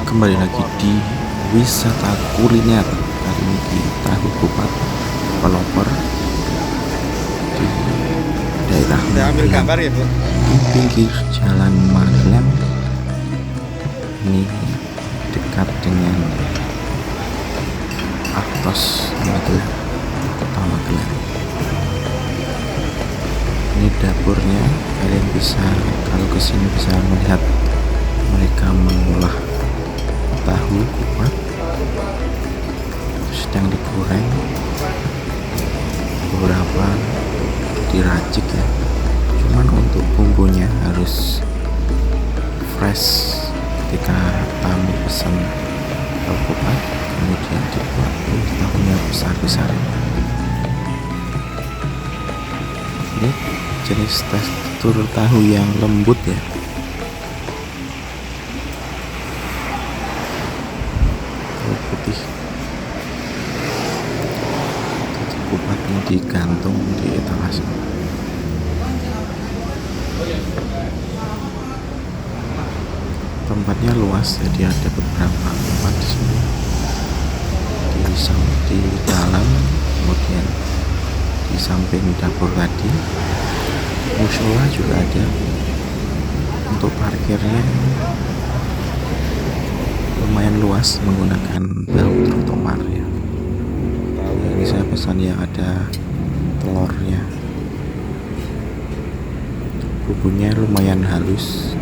Kembali lagi di wisata kuliner. Kali ini di Tahu Kupat Pelopor di daerah ambil Magelang, gambar ya Bu. di pinggir jalan Magelang. Ini dekat dengan Aktos Magelang, kota Magelang. Ini dapurnya, kalian bisa kalau kesini bisa melihat mereka mengolah tahu kupat sedang digoreng, beberapa diracik ya, cuman untuk bumbunya harus fresh. Ketika tamu pesan tahu kupat kemudian dibuat tahunya besar-besar. Ini jenis tekstur tahu yang lembut ya, putih. Kupatnya digantung di etalase. Tempatnya luas, jadi ada beberapa tempat di sini. Di dalam, kemudian di samping dapur tadi, musola juga ada. Untuk parkirnya lumayan luas menggunakan bahu trotoar ya. Ini saya pesan yang ada telurnya. Bumbunya lumayan halus,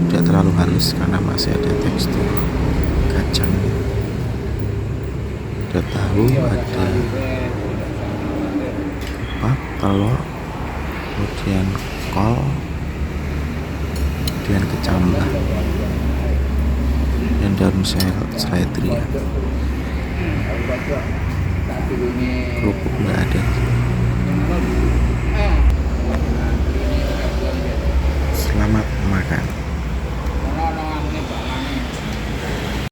tidak terlalu halus karena masih ada tekstur kacang. Ada tahu, ada kupat, telur, kemudian kol, kemudian kecambah dan daun seledri ya. Kerupuk nggak ada. Selamat makan.